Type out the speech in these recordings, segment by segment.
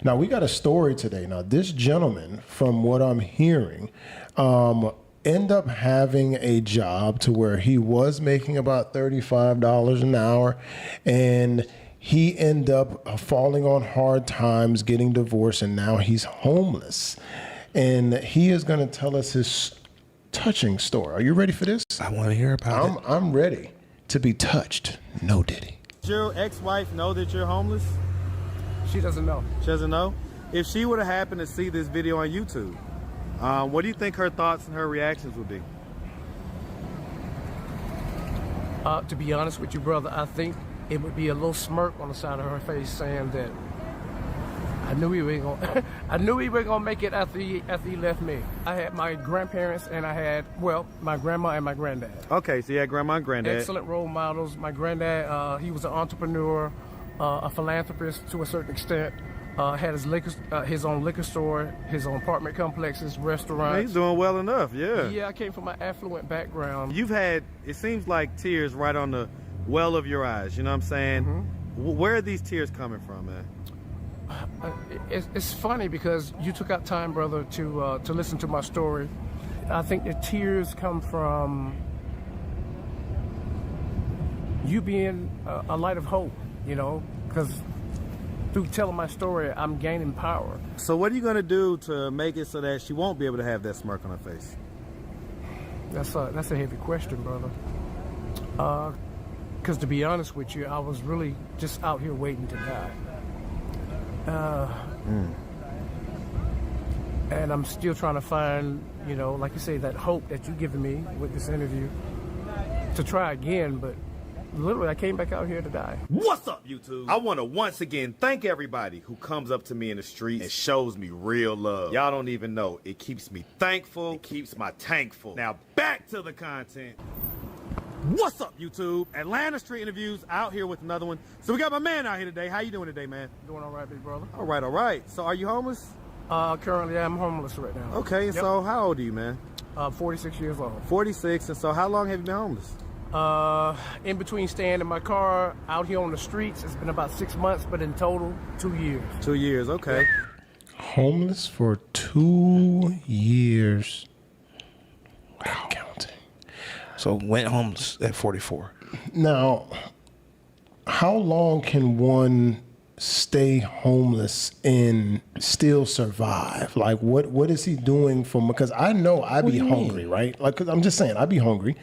Now, we got a story today. Now, this gentleman, from what I'm hearing, end up having a job to where he was making about $35 an hour, and he ended up falling on hard times, getting divorced, and now he's homeless. And he is going to tell us his touching story. Are you ready for this? I want to hear about it. I'm ready to be touched. No Diddy. Does your ex-wife know that you're homeless? She doesn't know. She doesn't know? If she would have happened to see this video on YouTube, what do you think her thoughts and her reactions would be? To be honest with you, brother, I think it would be a little smirk on the side of her face saying that I knew he wasn't gonna I knew he wasn't gonna make it after he left me. I had my grandparents and I had, well, my grandma and my granddad. Okay, so you had grandma and granddad. Excellent role models. My granddad, he was an entrepreneur, a philanthropist to a certain extent. Had his own liquor store, his own apartment complexes, restaurants. He's doing well enough, yeah. Yeah, I came from an affluent background. You've had, it seems like, tears right on the well of your eyes, you know what I'm saying? Mm-hmm. Where are these tears coming from, man? It's funny because you took out time, brother, to listen to my story. I think the tears come from you being a light of hope, you know, because through telling my story, I'm gaining power. So what are you going to do to make it so that she won't be able to have that smirk on her face? That's a heavy question, brother. Because to be honest with you, I was really just out here waiting to die. And I'm still trying to find, you know, like you say, that hope that you've given me with this interview to try again, but literally I came back out here to die. What's up, YouTube? I want to once again thank everybody who comes up to me in the street and shows me real love. Y'all don't even know. It keeps me thankful. It keeps my tank full. Now back to the content. What's up, YouTube? Atlanta Street Interviews out here with another one. So we got my man out here today. How you doing today, man? Doing all right, big brother. All right, all right. So are you homeless? Currently I'm homeless right now. Okay, and so how old are you, man? 46 years old. 46, and so how long have you been homeless? In between staying in my car, out here on the streets, it's been about 6 months, but in total, 2 years. 2 years, okay. Homeless for 2 years. Wow. Counting. So went homeless at 44. Now, how long can one stay homeless and still survive? Like, what is he doing for? Because I know I'd be hungry, right? Like, 'cause I'm just saying, I'd be hungry,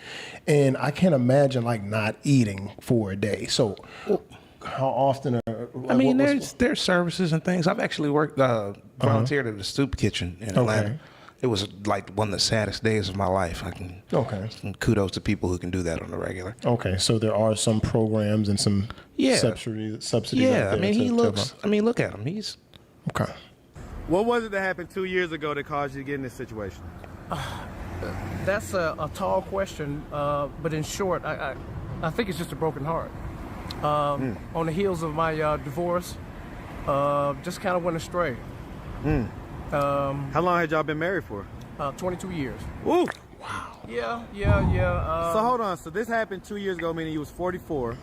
and I can't imagine like not eating for a day. So, how often? I mean, there's services and things. I've actually worked volunteered at the soup kitchen in Atlanta. Okay. It was like one of the saddest days of my life. Kudos to people who can do that on the regular. Okay, so there are some programs and some subsidies. Yeah, I mean, look at him. He's okay. What was it that happened 2 years ago that caused you to get in this situation? That's a tall question, but in short, I think it's just a broken heart. On the heels of my divorce, just kind of went astray. How long had y'all been married for? 22 years. Ooh! Wow. Yeah. So hold on. So this happened 2 years ago, meaning you was 44,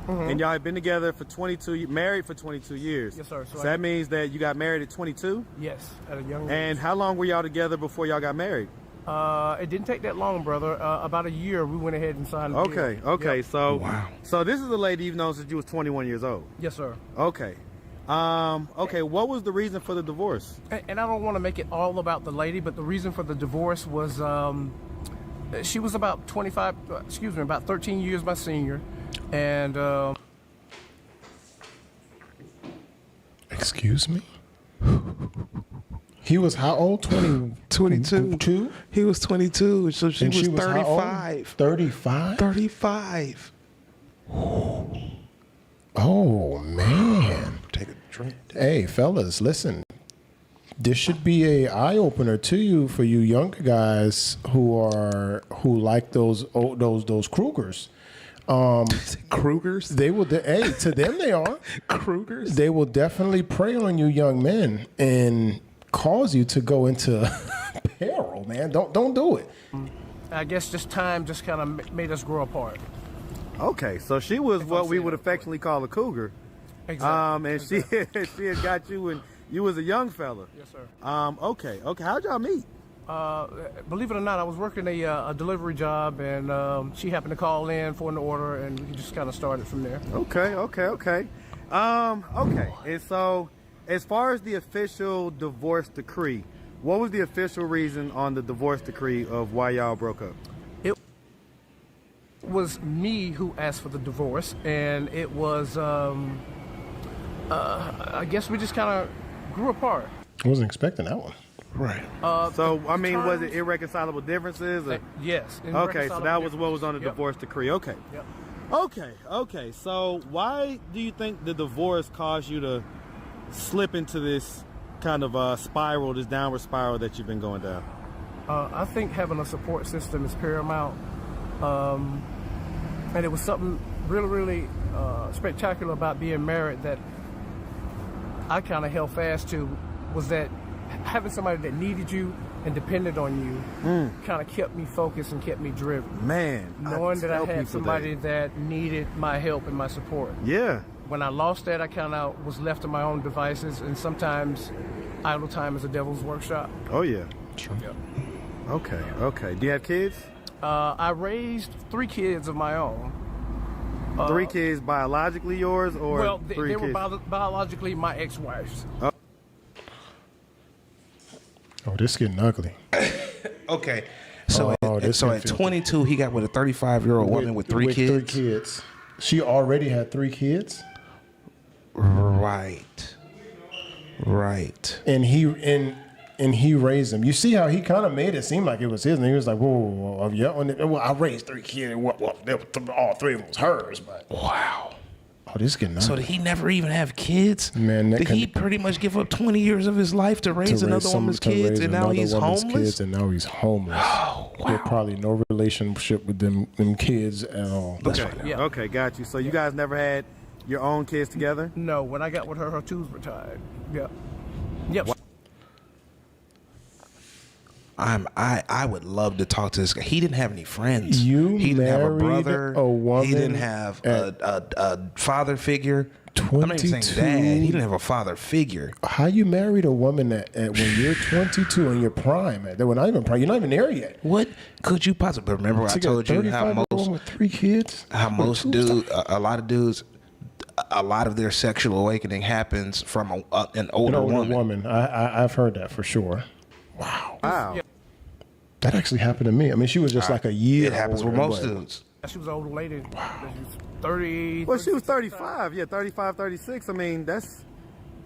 and y'all had been together for 22, married for 22 years. Yes, sir. So that means that you got married at 22? Yes, at a young age. And how long were y'all together before y'all got married? It didn't take that long, brother. About a year, we went ahead and signed the deal. Okay. Yep. So, wow. So this is a lady you've known since you was 21 years old? Yes, sir. Okay. Okay, what was the reason for the divorce? And I don't want to make it all about the lady, but the reason for the divorce was she was about 13 years my senior. And excuse me? He was how old? 22? He was 22, so she was 35. 35? 35. Oh, man. Take a drink. Hey, fellas, listen. This should be a eye-opener to you for you younger guys who like those Krugers. Krugers? They will. Hey, to them they are Krugers. They will definitely prey on you, young men, and cause you to go into peril. Man, don't do it. I guess just time just kind of made us grow apart. Okay, so she was what we would affectionately call a cougar. Exactly. And she had got you, and You was a young fella. Yes, sir. Okay. How'd y'all meet? Believe it or not, I was working a delivery job, and she happened to call in for an order, and we just kind of started from there. Okay. Okay. And so, as far as the official divorce decree, what was the official reason on the divorce decree of why y'all broke up? It was me who asked for the divorce, and it was, I guess we just kind of grew apart. I wasn't expecting that one. Right. So, I mean, was it irreconcilable differences? Or? Yes. Okay, so that was what was on the divorce decree. Okay. Yep. Okay. So, why do you think the divorce caused you to slip into this kind of spiral, this downward spiral that you've been going down? I think having a support system is paramount. And it was something really spectacular about being married that I kind of held fast to, was that having somebody that needed you and depended on you kind of kept me focused and kept me driven. Man, knowing that I had somebody that needed my help and my support. Yeah. When I lost that, I kind of was left to my own devices, and sometimes idle time is a devil's workshop. Oh, yeah. Sure. Yep. Okay. Do you have kids? I raised 3 kids of my own. 3 kids biologically yours, or Well, 3 they were kids? biologically my ex-wives. Oh, this is getting ugly. Okay. So, this so can at feel 22, he got with a 35-year-old woman with 3 kids. 3 kids. She already had 3 kids. Right. And he raised them. You see how he kind of made it seem like it was his, and he was like, "Whoa, yeah." Well, I raised 3 kids. Well, all 3 of them was hers, but Wow. oh, this is getting ugly. So did he never even have kids? Man, that did he couldn't- pretty much give up 20 years of his life to raise another woman's kids, and now he's homeless? Kids, and now he's homeless. Oh, wow. There's probably no relationship with them kids at all. Okay. Yeah. Okay, got you. So you guys never had your own kids together? No, when I got with her tubes were tied. Yep. I would love to talk to this guy. He didn't have any friends. You he didn't have a married brother. a woman he didn't have a father figure. 22. I'm not even saying dad. He didn't have a father figure. How you married a woman at when you're 22 in your prime? They were not even prime. You're not even there yet. What could you possibly remember? I told you how 35-year-old woman with 3 kids. how most dudes, a lot of dudes, a lot of their sexual awakening happens from an An older older woman. I've heard that for sure. Wow. Wow. That actually happened to me. I mean, she was just like a year. It happens with older, most but- dudes. She was an older lady. Wow. She was 30. Well, she was 35. Yeah, 35, 36. I mean, that's...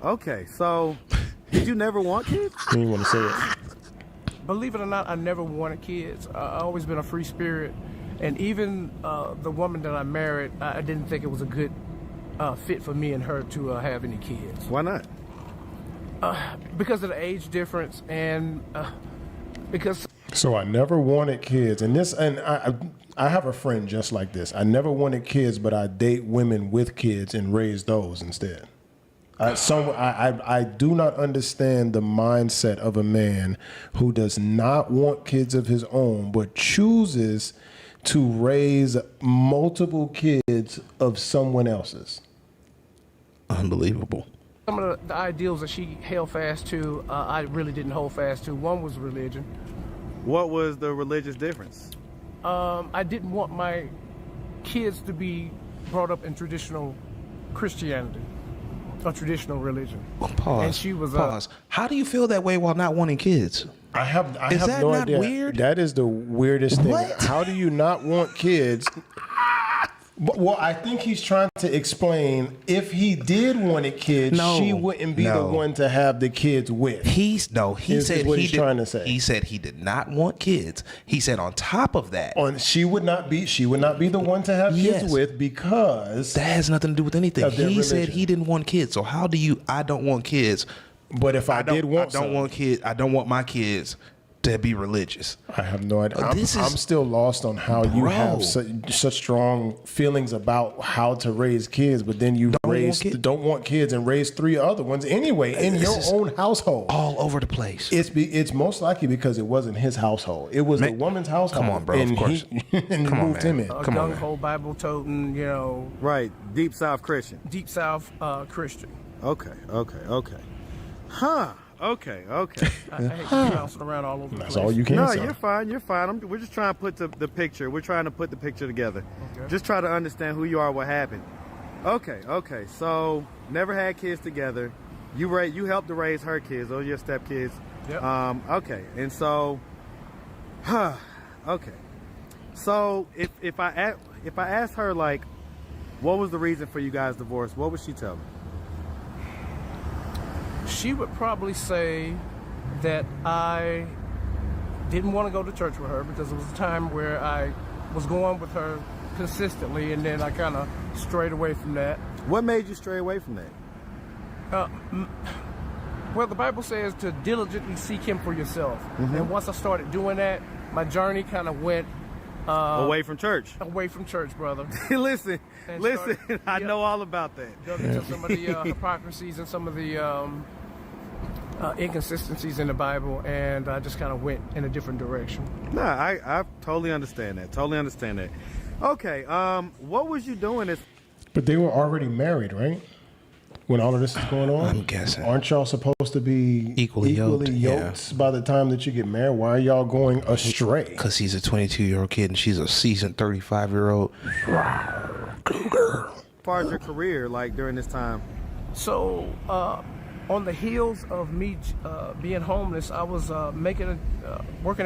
Okay, so did you never want kids? You didn't want to say it. Believe it or not, I never wanted kids. I always been a free spirit. And even the woman that I married, I didn't think it was a good fit for me and her to have any kids. Why not? Because of the age difference and because... So I never wanted kids, and I have a friend just like this. I never wanted kids, but I date women with kids and raise those instead. I do not understand the mindset of a man who does not want kids of his own, but chooses to raise multiple kids of someone else's. Unbelievable. Some of the ideals that she held fast to, I really didn't hold fast to. One was religion. What was the religious difference? I didn't want my kids to be brought up in traditional Christianity, a traditional religion. Pause. And she was pause. How do you feel that way while not wanting kids? I have that no not idea. weird? That is the weirdest thing. What? How do you not want kids? Well, I think he's trying to explain if he did wanted kids, No, she wouldn't be the no. one to have the kids with. He Is said what he he's did, trying to say. He said he did not want kids. He said on top of that, She would not be the one to have Yes. kids with because. that has nothing to do with anything. Of their He said religion. he didn't want kids. So how do you? I don't want kids. But if I did want I don't some, want kids. I don't want my kids to be religious. I have no idea. I'm This is- I'm still lost on how you Bro. have such strong feelings about how to raise kids, but then you don't want kids and raise 3 other ones anyway in This your is own household. All over the place. It's most likely because it wasn't his household. It was the woman's household. Come on, bro, of And course. and Come on, moved man. him in. a Come on, gung ho Bible toting, Right, Deep South Christian. deep South Christian. Okay. Huh. Okay. Okay. I hate bouncing around all over the That's place. all you can No, say. you're fine. You're fine. We're just trying to put the picture. We're trying to put the picture together. Okay. Just try to understand who you are, what happened. Okay. Okay. So never had kids together. You helped to raise her kids, or your stepkids. Yep. Okay. And so, okay. So if I asked her like, what was the reason for you guys' divorce, what would she tell me? She would probably say that I didn't want to go to church with her because it was a time where I was going with her consistently, and then I kind of strayed away from that. What made you stray away from that? Well, the Bible says to diligently seek Him for yourself. And once I started doing that, my journey kind of went Away from church. away from church, brother. listen, And listen. started- I yep. know all about that. Dug into some of the hypocrisies and some of the inconsistencies in the Bible, and I just kind of went in a different direction. No, I totally understand that. Totally understand that. Okay. What was you doing? But they were already married, right? When all of this is going on? I'm guessing. Aren't y'all supposed to be Equally yoked, yoked by the time that you get married? Why are y'all going astray? Because he's a 22-year-old kid and she's a seasoned 35-year-old. As far as your career, like during this time. So, on the heels of me being homeless, I was working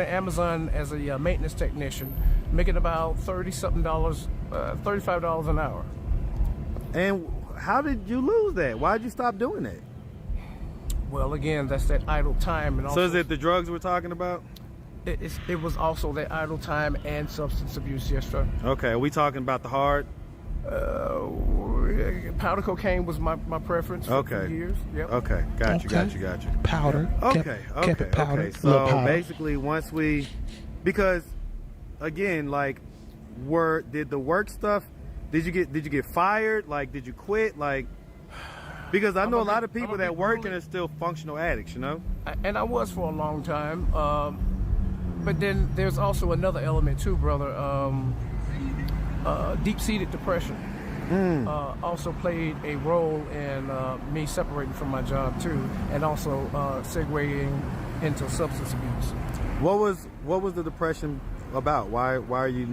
at Amazon as a maintenance technician, making about $35 an hour. And how did you lose that? Why did you stop doing that? Well, again, that's that idle time, and So also is it the drugs we're talking about? it was also that idle time and substance abuse. Yes, sir. Okay, are we talking about the hard? Powder cocaine was my preference for Okay. years. Yep. Okay, got you. Powder. Okay, Kept it powder. okay. Little So powder. basically, because again, like, did the work stuff? Did you get fired? Like, did you quit? Like, because I know a lot of people that work and are still functional addicts. You know. And I was for a long time. But then there's also another element too, brother. Deep-seated depression also played a role in me separating from my job too, and also segueing into substance abuse. What was the depression about? Why are you?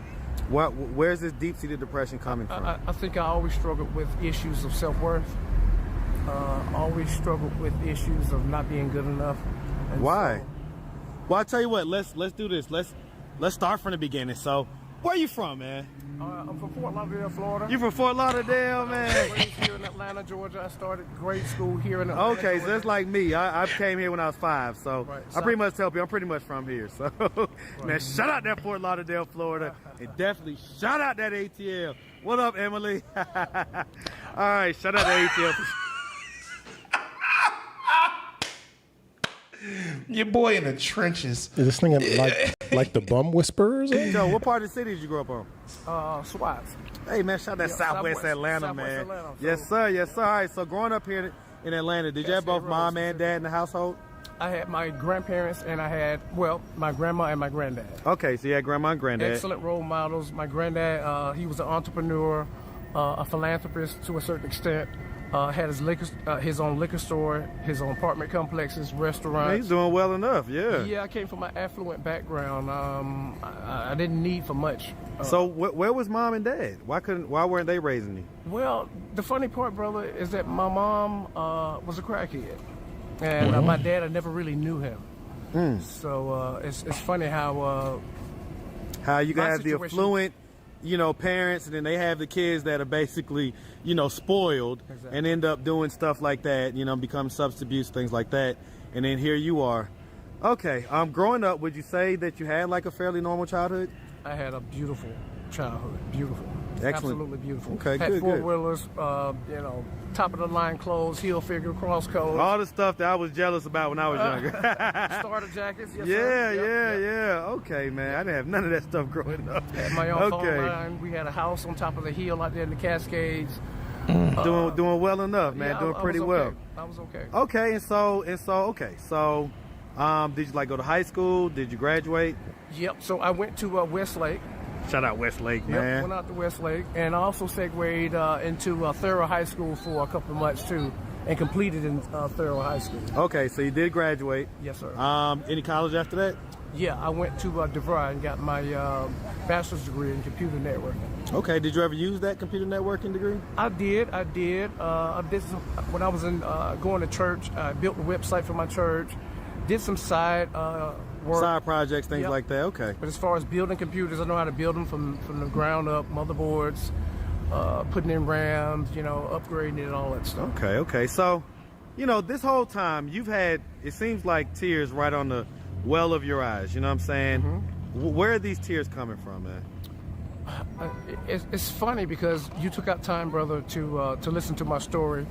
Where's this deep-seated depression coming from? I think I always struggled with issues of self-worth. Always struggled with issues of not being good enough. And Why? so- Well, I tell you what. Let's do this. Let's start from the beginning. So, where you from, man? I'm from Fort Lauderdale, Florida. You from Fort Lauderdale, man? Raised here in Atlanta, Georgia. I started grade school here in Atlanta. Okay, so Georgia. that's like me. I came here when I was 5, so Right, I pretty much tell people I'm pretty much from here. So, man, Right. shout out that Fort Lauderdale, Florida, and definitely shout out that ATL. What up, Emily? All right, shout out that ATL. Your boy in the trenches. Is this thing like the bum whisperers? Yo, what part of the city did you grow up on? Swats. Hey, man, shout out that Yeah, Southwest Southwest- Atlanta, Southwest man. Atlanta. Yes, So- sir. Yes, sir. All right, so growing up here in Atlanta, did you have both Cascade mom Road, and dad in the household? I had my grandparents and I had, my grandma and my granddad. Okay, so you had grandma and granddad. Excellent role models. My granddad, he was an entrepreneur, a philanthropist to a certain extent. Had his own liquor store, his own apartment complexes, Man, restaurants. he's doing well enough, yeah. Yeah, I came from an affluent background. I didn't need for much. So where was mom and dad? Why weren't they raising you? Well, the funny part, brother, is that my mom was a crackhead, and my dad, I never really knew him. So it's funny how How you can My have the situation- affluent, parents, and then they have the kids that are basically, spoiled Exactly. and end up doing stuff like that, become substance abuse, things like that. And then here you are. Okay, growing up, would you say that you had like a fairly normal childhood? I had a beautiful childhood. Beautiful. Excellent. Absolutely beautiful. Okay, had good, good. four-wheelers, top of the line clothes, heel figure, cross code, All the stuff that I was jealous about when I was younger. starter jackets. Yes, Yeah, sir. Yep, yeah. yep. Okay, man. I didn't have none of that stuff growing up. Had my own phone Okay. line. We had a house on top of the hill out there in the Cascades. Doing well enough, man. Yeah, doing I pretty was well. okay. I was okay. Okay, and so, did you go to high school? Did you graduate? Yep. So I went to Westlake. Shout out Westlake, Yep. man. Went out to Westlake, and I also segued into Thurrow High School for a couple of months too. and completed in Thurl High School. Okay, so you did graduate. Yes, sir. Any college after that? Yeah, I went to DeVry and got my bachelor's degree in computer networking. Okay, did you ever use that computer networking degree? I did. I did some, when I was going to church. I built a website for my church. Did some side work. Side projects, things Yep. like that. Okay. But as far as building computers, I know how to build them from the ground up, motherboards, putting in RAMs, upgrading it and all that stuff. Okay. So, this whole time you've had, it seems like tears right on the well of your eyes. You know what I'm saying? Mm-hmm. Where are these tears coming from, man? It's funny because you took out time, brother, to listen to my story.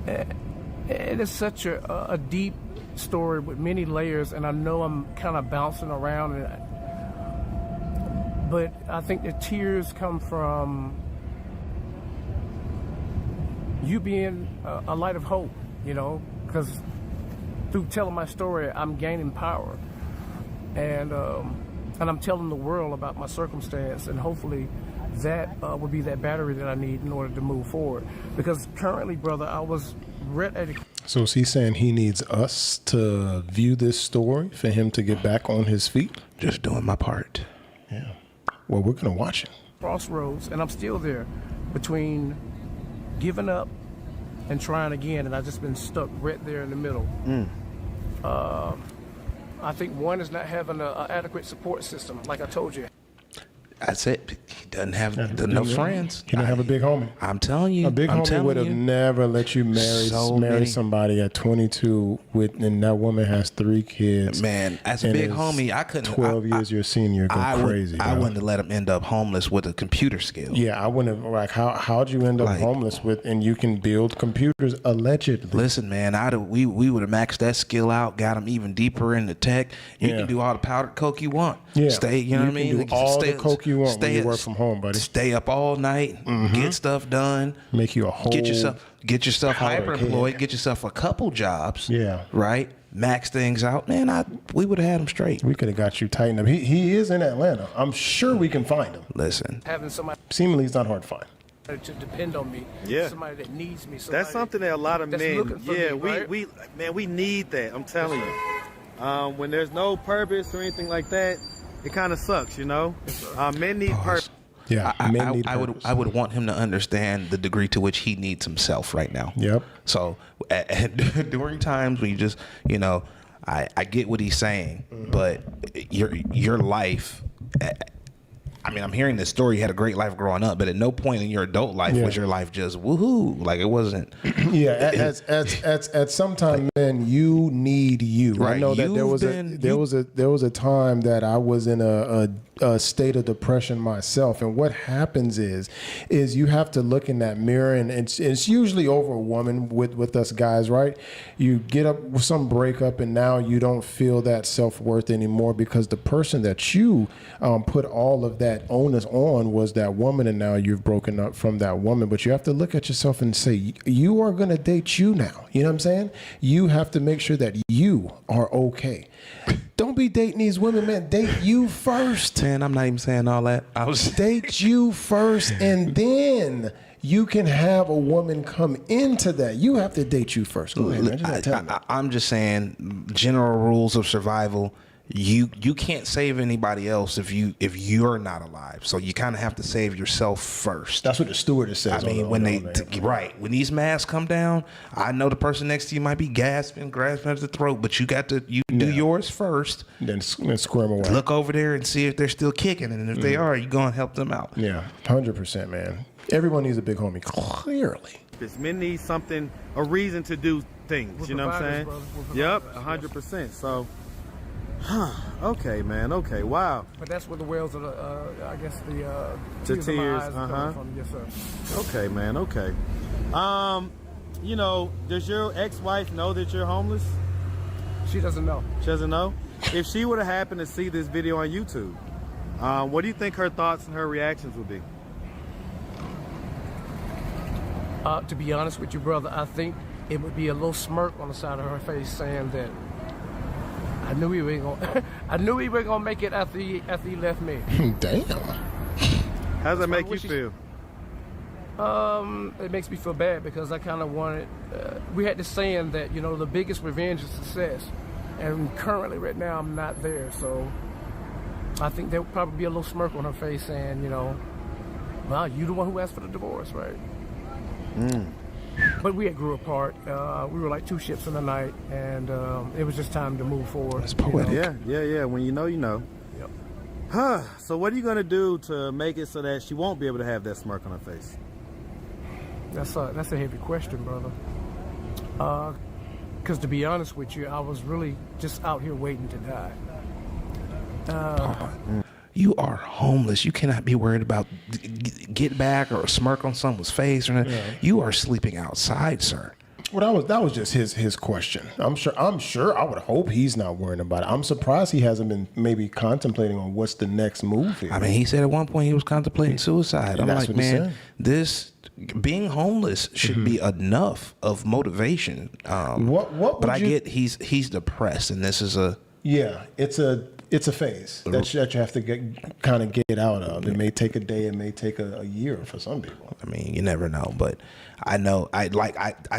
It is such a deep story with many layers, and I know I'm kind of bouncing around, but I think the tears come from you being a light of hope, because through telling my story, I'm gaining power, and I'm telling the world about my circumstance, and hopefully that will be that battery that I need in order to move forward. Because currently, brother, I was ready. So is he saying he needs us to view this story for him to get back on his feet? Just doing my part. Yeah. Well, we're going to watch it. Crossroads, and I'm still there between giving up and trying again, and I've just been stuck right there in the middle. I think one is not having an adequate support system, like I told you. That's it. He doesn't have enough friends. You don't have a big homie. I'm telling you. A big homie would have never let you marry somebody at 22 and that woman has 3 kids. Man, as a and big is homie, I couldn't. 12 years your senior, go crazy. I wouldn't have let him end up homeless with a computer skill. Yeah, I wouldn't have. Like, how'd you end up homeless with? And you can build computers allegedly. Listen, man, we would have maxed that skill out, got him even deeper into tech. You can do all the powdered coke you want. Yeah, stay. You know what I mean? You can do all the coke you want when you work from home, buddy. Stay up all night, get stuff done. Make you a whole. Get yourself powder hyper-employed. keg. Get yourself a couple jobs. Yeah. Right. Max things out, man. We would have had him straight. We could have got you tightened up. He is in Atlanta. I'm sure we can find him. Listen. Having somebody Seemingly, he's not hard to find. to depend on me. Yeah. Somebody that needs me. That's something that a lot of that's men, looking for me, right? we need that. I'm telling you. When there's no purpose or anything like that, it kind of sucks, Men need purpose. Yeah, men need I purpose. would want him to understand the degree to which he needs himself right now. Yep. So during times when you just, I get what he's saying, but your life. I mean, I'm hearing this story. You had a great life growing up, but at no point in your adult life was your life just woohoo. Like it wasn't. Yeah, at some time, man, you need you. Right. I know that there was a time that I was in a state of depression myself, and what happens is you have to look in that mirror, and it's usually over a woman with us guys, right? You get up with some breakup, and now you don't feel that self-worth anymore because the person that you put all of that onus on was that woman, and now you've broken up from that woman. But you have to look at yourself and say, you are going to date you now. You know what I'm saying? You have to make sure that you are okay. Don't be dating these women, man. Date you first. Man, I'm not even saying all that. I was Date you first, and then you can have a woman come into that. You have to date you first. Go ahead, man. I'm just saying, general rules of survival. You can't save anybody else if you're not alive. So you kind of have to save yourself first. That's what the stewardess says. I mean, when these masks come down, I know the person next to you might be grasping at the throat, but you do yours first. Then squirm away. Look over there and see if they're still kicking, and if they are, you go and help them out. Yeah, 100%, man. Everyone needs a big homie. Clearly. Men need something, a reason to do things. You know what I'm saying? Yep, 100%. So. Okay, man. Okay, wow. But that's where the wells of I guess the tears of my eyes come from. Yes, sir. Okay, man. Okay. Does your ex-wife know that you're homeless? She doesn't know. She doesn't know? If she would have happened to see this video on YouTube, what do you think her thoughts and her reactions would be? To be honest with you, brother, I think it would be a little smirk on the side of her face saying that I knew he wasn't gonna make it after he left me. Damn. How does that make you feel? It makes me feel bad because I kind of wanted. We had this saying that the biggest revenge is success, and currently, right now, I'm not there. So I think there would probably be a little smirk on her face, saying, "Well, you the one who asked for the divorce, right?" But we had grew apart. We were like two ships in the night, and it was just time to move forward. That's poetic. Yeah. When you know, you know. Yep. Huh. So what are you gonna do to make it so that she won't be able to have that smirk on her face? That's a heavy question, brother. Because to be honest with you, I was really just out here waiting to die. You are homeless. You cannot be worried about get back or a smirk on someone's face or nothing. You are sleeping outside, sir. Well, that was just his question. I'm sure. I would hope he's not worrying about it. I'm surprised he hasn't been maybe contemplating on what's the next move here. I mean, he said at one point he was contemplating suicide. I'm That's like, what he man, said. this being homeless should be enough of motivation. What but I would you- get he's depressed, and this is a Yeah, it's a phase that you have to kind of get out of. It may take a day, it may take a year for some people. I mean, you never know, but I know I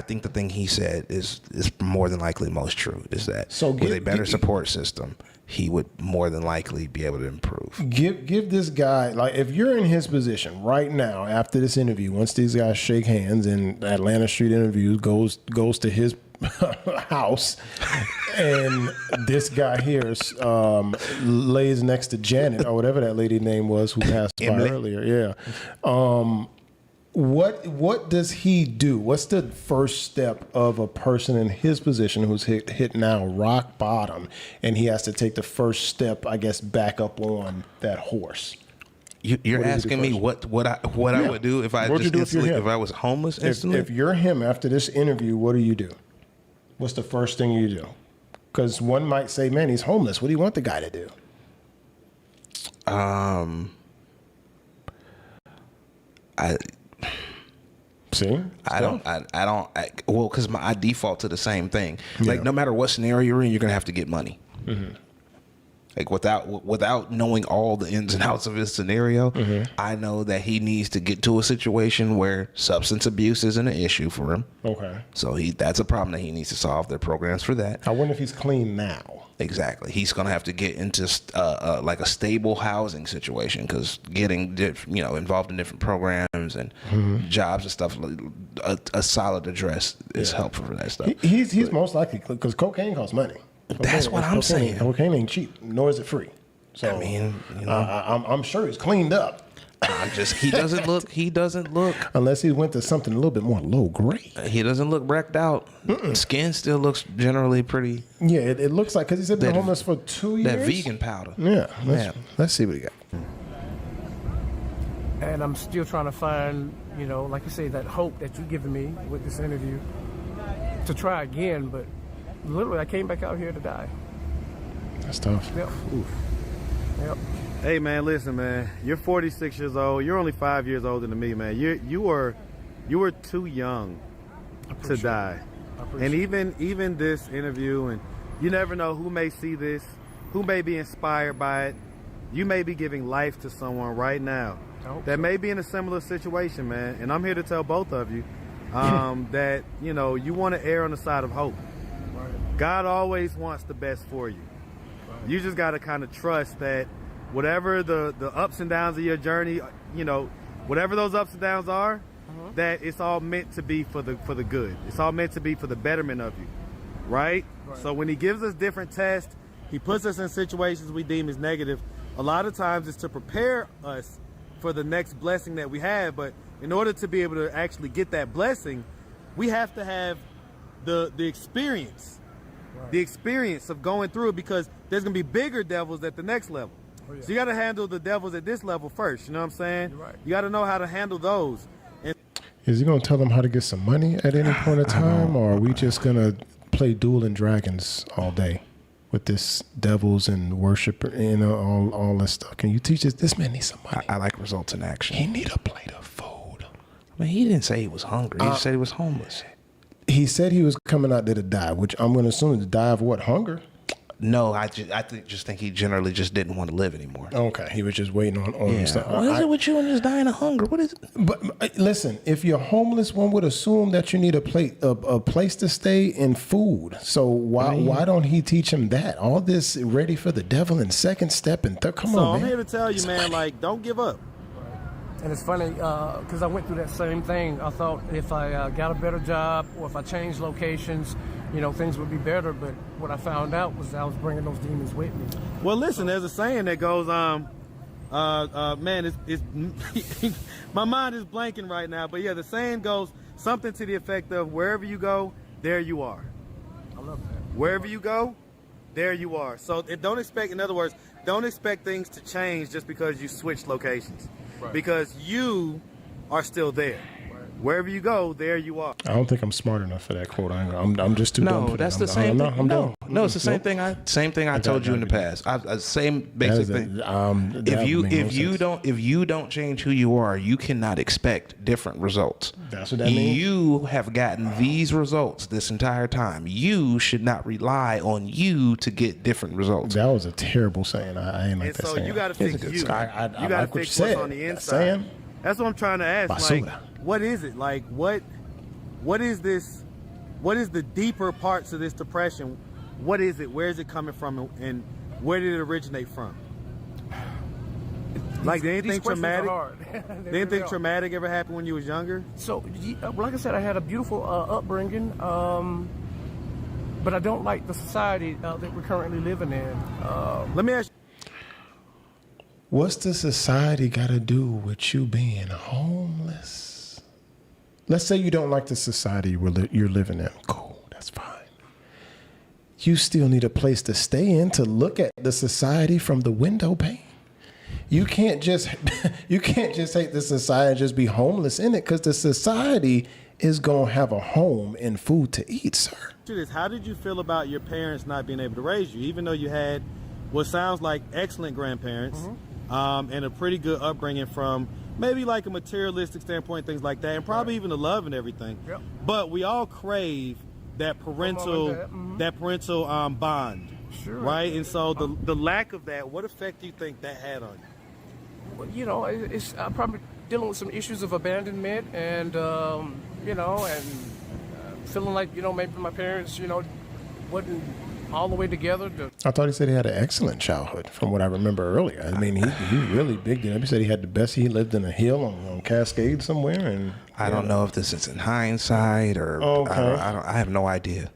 think the thing he said is more than likely most true. Is that with a better support system, he would more than likely be able to improve. Give this guy, like, if you're in his position right now after this interview, once these guys shake hands and Atlanta Street Interviews goes to his house, and this guy here lays next to Janet or whatever that lady name was who passed by earlier. Yeah. What does he do? What's the first step of a person in his position who's hit now rock bottom, and he has to take the first step, I guess, back up on that horse? You're asking me what I would do if I if I was homeless instantly? If you're him after this interview, what do you do? What's the first thing you do? Because one might say, man, he's homeless. What do you want the guy to do? Because I default to the same thing. Like, no matter what scenario you're in, you're gonna have to get money. Mm-hmm. Like, without knowing all the ins and outs of his scenario, I know that he needs to get to a situation where substance abuse isn't an issue for him. Okay. So that's a problem that he needs to solve. There are programs for that. I wonder if he's clean now. Exactly. He's going to have to get into like a stable housing situation, because getting involved in different programs and jobs and stuff, a solid address is helpful for that stuff. He's most likely, because cocaine costs money. That's what I'm saying. Cocaine ain't cheap, nor is it free. So I mean, I'm sure he's cleaned up. He doesn't look unless he went to something a little bit more low grade. He doesn't look wrecked out. Skin still looks generally pretty. Yeah, it looks like, because he's been homeless for 2 years. That vegan powder. Yeah, let's see what he got. And I'm still trying to find, like you say, that hope that you've given me with this interview to try again. But literally, I came back out here to die. That's tough. Yep. Oof. Yep. Hey man, listen man, you're 46 years old. You're only 5 years older than me, man. You were too young to die. And even this interview, and you never know who may see this, who may be inspired by it. You may be giving life to someone right now that may be in a similar situation, man. And I'm here to tell both of you that you want to err on the side of hope. Right. God always wants the best for you. Right. You just got to kind of trust that whatever the ups and downs of your journey, whatever those ups and downs are, that it's all meant to be for the good. It's all meant to be for the betterment of you, right? So when he gives us different tests, he puts us in situations we deem as negative. A lot of times it's to prepare us for the next blessing that we have. But in order to be able to actually get that blessing, we have to have the experience, the experience of going through it, because there's gonna be bigger devils at the next level. Oh, yeah. So you got to handle the devils at this level first. You know what I'm saying? You're right. You got to know how to handle those. And is he going to tell them how to get some money at any point in time, or are we just going to play Dueling Dragons all day with this devils and worship, all this stuff? Can you teach us? This man needs some money. I like results in action. He need a plate of food. I mean, he didn't say he was hungry. He just said he was homeless. He said he was coming out there to die, which I'm going to assume to die of what? Hunger? No, I just think he generally just didn't want to live anymore. Okay, he was just waiting on stuff. What is it with you and just dying of hunger? What is it? But listen, if you're homeless, one would assume that you need a place to stay and food. So why don't he teach him that? All this ready for the devil and second step and third. Come on, man. So I'm here to tell you, man, like, don't give up. And it's funny because I went through that same thing. I thought if I got a better job or if I changed locations, things would be better. But what I found out was I was bringing those demons with me. Well, listen, there's a saying that goes, man, it's my mind is blanking right now. But yeah, the saying goes something to the effect of wherever you go, there you are. I love that. Wherever you go, there you are. So don't expect, in other words, don't expect things to change just because you switch locations. Right. Because you are still there. Right. Wherever you go, there you are. I don't think I'm smart enough for that quote. I'm just too dumb for that's that. the same thing. I'm done. No, it's the same thing. Same thing I told you in the past. Same basic thing. If you don't change who you are, you cannot expect different results. That's what that means. You have gotten these results this entire time. You should not rely on you to get different results. That was a terrible saying. I ain't like and that so saying. you got to fix you. You got to like fix what's on the inside. That's what I'm trying to ask. Basura. Like, what is it? Like, what is this? What is the deeper parts of this depression? What is it? Where is it coming from? And where did it originate from? Like, did anything traumatic? Did anything traumatic ever happen when you was younger? So, like I said, I had a beautiful upbringing, but I don't like the society that we're currently living in. Let me ask you. What's the society got to do with you being homeless? Let's say you don't like the society you're living in. Cool, that's fine. You still need a place to stay in to look at the society from the window pane. You can't just hate the society and just be homeless in it, because the society is gonna have a home and food to eat, sir. How did you feel about your parents not being able to raise you, even though you had what sounds like excellent grandparents, and a pretty good upbringing from maybe like a materialistic standpoint, things like that, and probably even the love and everything. Yep. But we all crave that parental bond, sure, right? And so the lack of that, what effect do you think that had on you? Well, it's probably dealing with some issues of abandonment and feeling like maybe my parents wasn't all the way together. I thought he said he had an excellent childhood, from what I remember earlier. I mean, he really bigged it up. He said he had the best. He lived in a hill on Cascade somewhere, and I don't know if this is in hindsight or I have no idea.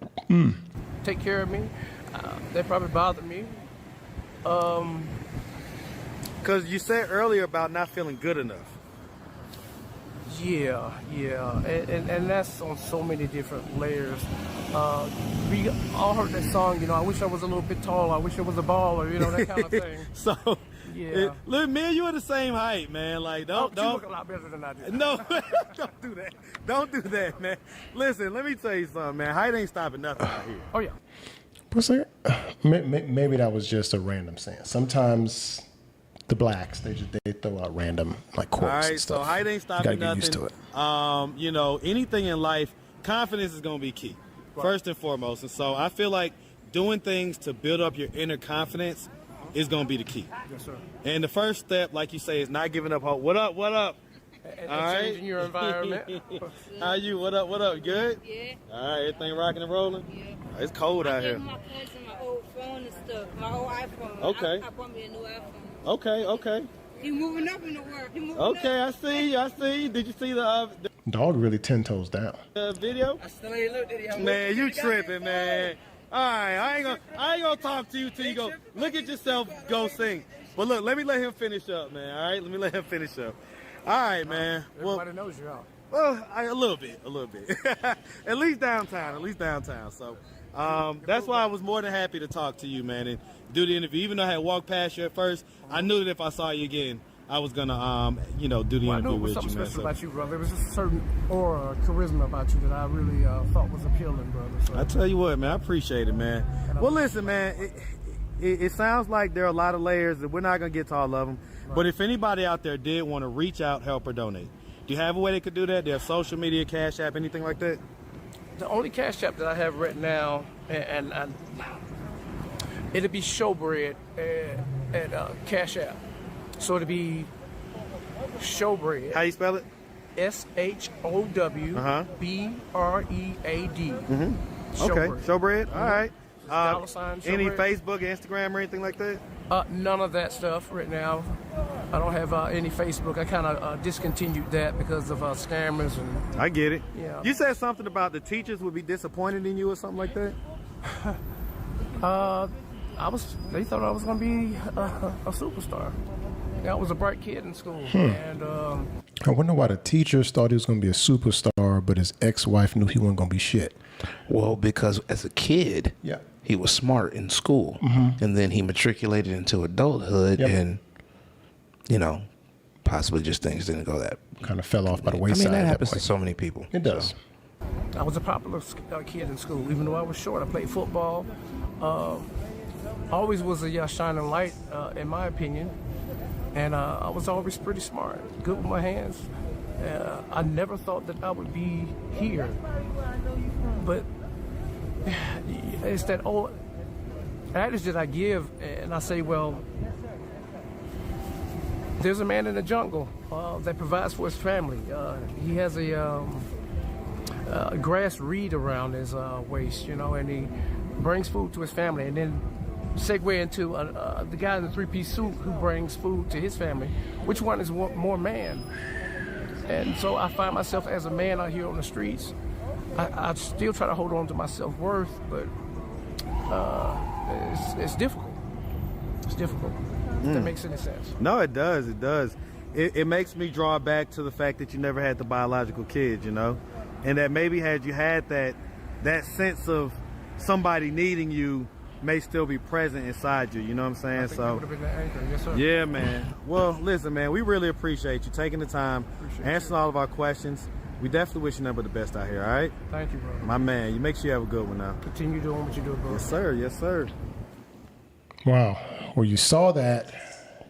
Take care of me. They probably bothered me. Because you said earlier about not feeling good enough. Yeah, and that's on so many different layers. We all heard that song, I wish I was a little bit taller, I wish I was a baller, that kind of thing. So, yeah. Look, me and you are the same height, man. Like, don't. You look a lot better than I do. No, don't do that. Don't do that, man. Listen, let me tell you something, man. Height ain't stopping nothing out here. Oh, yeah. Maybe that was just a random saying. Sometimes the blacks, they throw out random quotes. All right, and stuff. so height ain't stopping nothing. Get used to it. Anything in life, confidence is gonna be key, first and foremost. And so I feel like doing things to build up your inner confidence is gonna be the key. Yes, sir. And the first step, like you say, is not giving up hope. What up? What up? And changing your environment. How you? What up? What up? Good? Yeah. All right, everything rocking and rolling? Yeah. It's cold out here. I gave my cousin my old phone and stuff, my old iPhone. Okay. I bought me a new iPhone. Okay. He moving up in the world. Okay, I see you. Did you see the Dog really 10 toes down. video? I still ain't looked at it. Man, you tripping, man. All right, I ain't gonna talk to you till you go look at yourself, go sing. But look, let me let him finish up, man. All right, let me let him finish up. All right, man. Everybody knows you out. Well, a little bit. At least downtown. So that's why I was more than happy to talk to you, man, and do the interview. Even though I had walked past you at first, I knew that if I saw you again, I was gonna, do the interview I knew it was with something you, man. special about you, brother. There was just a certain aura, charisma about you that I really thought was appealing, brother. So. I tell you what, man, I appreciate it, man. Well, listen, man, it sounds like there are a lot of layers that we're not gonna get to all of them. Right. But if anybody out there did want to reach out, help, or donate, do you have a way they could do that? Do you have social media, Cash App, anything like that? The only Cash App that I have right now, and It'll be Showbread at Cash App. So it'll be Showbread. How you spell it? SHOWBREAD. Okay, Showbread. All right. $sign Any Showbread. Facebook, Instagram, or anything like that? None of that stuff right now. I don't have any Facebook. I kind of discontinued that because of scammers and. I get it. Yeah. You said something about the teachers would be disappointed in you or something like that? They thought I was gonna be a superstar. Yeah, I was a bright kid in school, and I wonder why the teachers thought he was going to be a superstar, but his ex-wife knew he wasn't going to be shit. Well, because as a kid, Yeah. he was smart in school, and then he matriculated into adulthood, Yep. and possibly just things didn't go that. Kind of fell off by the I wayside. mean, that at happens to point. so many people. It does. I was a popular kid in school. Even though I was short, I played football. Always was a shining light, in my opinion. And I was always pretty smart, good with my hands. I never thought that I would be here. But it's that old adage that I give, and I say, well, there's a man in the jungle that provides for his family. He has a grass reed around his waist, and he brings food to his family. And then segue into the guy in the three-piece suit who brings food to his family. Which one is more man? And so I find myself as a man out here on the streets. I still try to hold on to my self-worth, but it's difficult. It's difficult. If that makes any sense. No, it does. It does. It makes me draw back to the fact that you never had the biological kids, and that maybe had you had that sense of somebody needing you may still be present inside you. You know what I'm saying? I think that would have been the anchor. Yes, sir. Yeah, man. Well, listen, man, we really appreciate you taking the time, answering all of our questions. We definitely wish you nothing but the best out here, all right? Thank you, bro. My man, you make sure you have a good one now. Continue doing what you do, bro. Yes, sir. Yes, sir. Wow. Well, you saw that.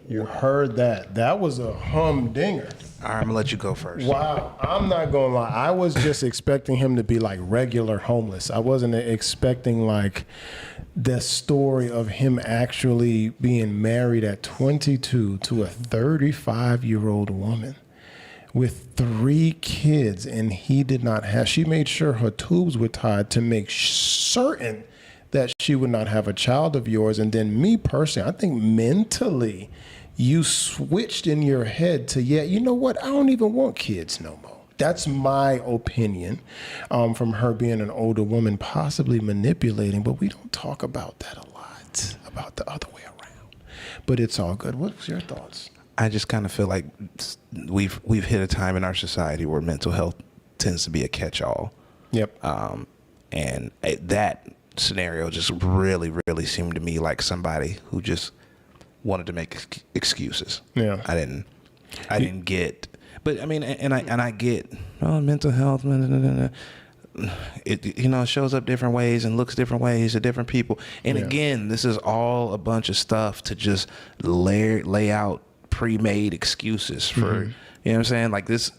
You heard that. That was a humdinger. All right, I'm gonna let you go first. Wow. I'm not going to lie. I was just expecting him to be like regular homeless. I wasn't expecting like the story of him actually being married at 22 to a 35-year-old woman with 3 kids, and he did not have. She made sure her tubes were tied to make certain that she would not have a child of yours. And then me personally, I think mentally you switched in your head to, yeah, you know what? I don't even want kids no more. That's my opinion, from her being an older woman, possibly manipulating, but we don't talk about that a lot, about the other way around. But it's all good. What's your thoughts? I just kind of feel like we've hit a time in our society where mental health tends to be a catch-all. Yep. And that scenario just really seemed to me like somebody who just wanted to make excuses. Yeah. I didn't get, but I mean, and I get, mental health, it shows up different ways and looks different ways to different people. And again, this is all a bunch of stuff to just lay out pre-made excuses for, you know what I'm saying? Like this,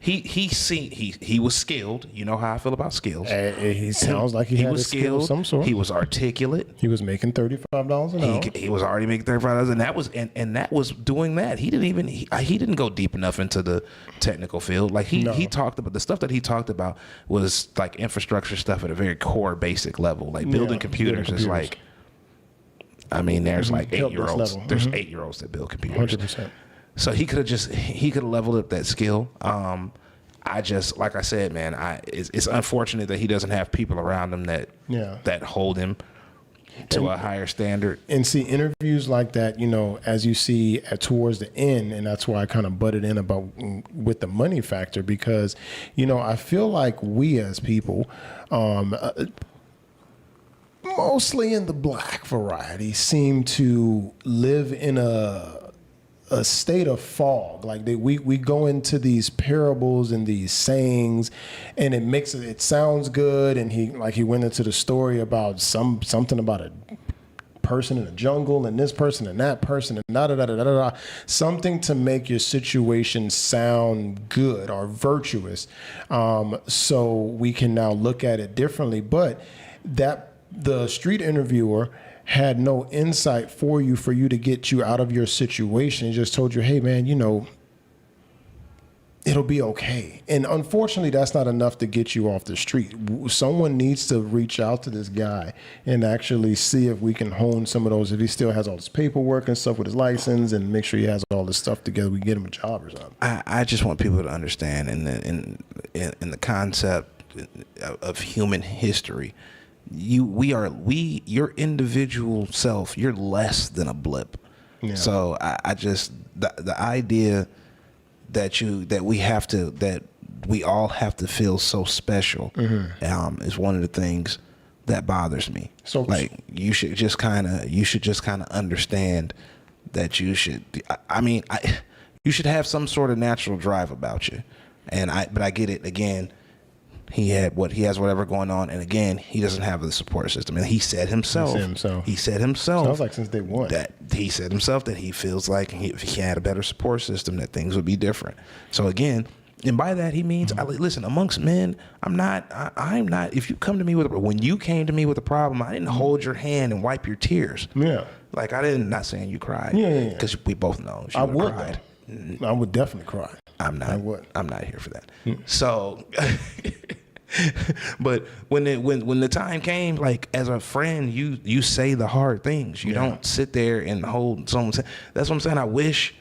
he was skilled. You know how I feel about skills. He sounds like he had was a skill of some sort. He was articulate. He was making $35 an hour. He was already making $35, and that was doing that. He didn't go deep enough into the technical field. Like he talked about the stuff that he talked about was like infrastructure stuff at a very core, basic level. Like building computers is like. I mean, there's like 8-year-olds. There's 8-year-olds that build computers. 100%. So he could have leveled up that skill. Like I said, man, it's unfortunate that he doesn't have people around him that hold him to a higher standard. And see, interviews like that, as you see towards the end, and that's why I kind of butted in about with the money factor, because, I feel like we as people, mostly in the black variety, seem to live in a state of fog. Like we go into these parables and these sayings, and it sounds good. And he went into the story about something about a person in the jungle and this person and that person and da da da da da da, something to make your situation sound good or virtuous. So we can now look at it differently, but that the street interviewer had no insight for you to get you out of your situation. It just told you, hey, man, you know, it'll be okay. And unfortunately, that's not enough to get you off the street. Someone needs to reach out to this guy and actually see if we can hone some of those. If he still has all his paperwork and stuff with his license, and make sure he has all this stuff together, we can get him a job or something. I just want people to understand in the concept of human history, your individual self, you're less than a blip. Yeah. So I just the idea that we all have to feel so special is one of the things that bothers me. So like you should just kind of understand that you should have some sort of natural drive about you. But I get it. Again, he has whatever going on, and again, he doesn't have the support system. And he said himself. Sounds like since day one. That he said himself that he feels like if he had a better support system, that things would be different. So again, and by that he means, listen, amongst men, I'm not. If you come to me when you came to me with a problem, I didn't hold your hand and wipe your tears. Yeah. Like I didn't. Not saying you cried. Yeah. Because we both know I would cried. I would definitely cry. I'm not. I'm not here for that. So. But when the time came, like as a friend, you say the hard things. You don't sit there and hold someone. That's what I'm saying. I wish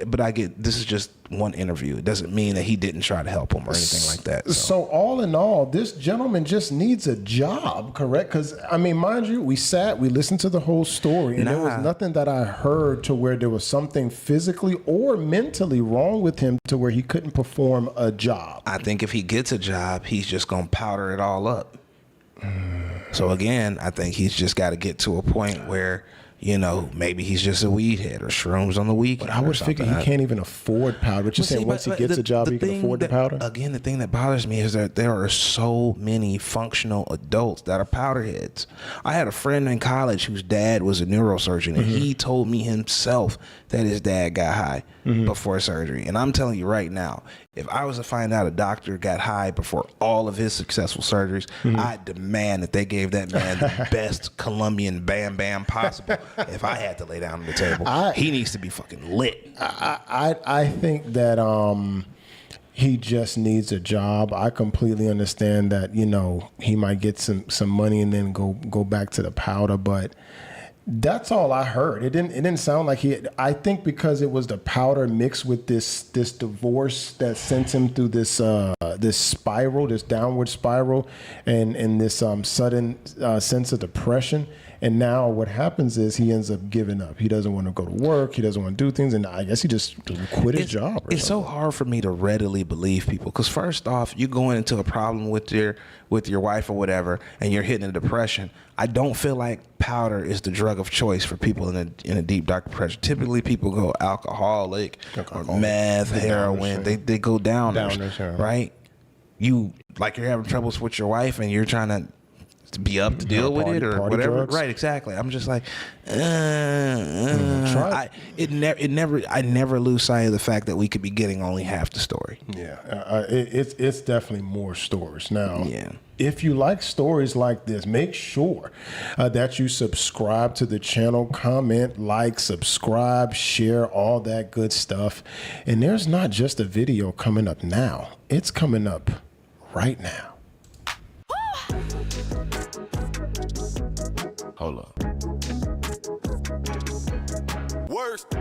but I get this is just one interview. It doesn't mean that he didn't try to help him or anything like that. So all in all, this gentleman just needs a job, correct? Because I mean, mind you, we listened to the whole story, and there was nothing that I heard to where there was something physically or mentally wrong with him to where he couldn't perform a job. I think if he gets a job, he's just gonna powder it all up. So again, I think he's just got to get to a point where, you know, maybe he's just a weed head or shrooms on the weekend. But I would figure he can't even afford powder. But you're saying once he gets a job, he can afford the powder? Again, the thing that bothers me is that there are so many functional adults that are powder heads. I had a friend in college whose dad was a neurosurgeon, and he told me himself that his dad got high before surgery. And I'm telling you right now, if I was to find out a doctor got high before all of his successful surgeries, I'd demand that they gave that man the best Colombian Bam Bam possible. If I had to lay down on the table, he needs to be fucking lit. I think that he just needs a job. I completely understand that, you know, he might get some money and then go back to the powder, but that's all I heard. It didn't sound like I think because it was the powder mixed with this divorce that sent him through this spiral, this downward spiral, and this sudden sense of depression. And now what happens is he ends up giving up. He doesn't want to go to work. He doesn't want to do things. And I guess he just quit his job. It's so hard for me to readily believe people. Because first off, you going into a problem with your wife or whatever, and you're hitting a depression. I don't feel like powder is the drug of choice for people in a deep, dark depression. Typically, people go alcoholic or meth, heroin. They go downers, right? You're having troubles with your wife, and you're trying to be up to deal with it or whatever. Drugs. Right, exactly. I'm just like, I never lose sight of the fact that we could be getting only half the story. Yeah, it's definitely more stories. Now, if you like stories like this, make sure that you subscribe to the channel, comment, like, subscribe, share, all that good stuff. And there's not just a video coming up now. It's coming up right now. Hold up. Worst.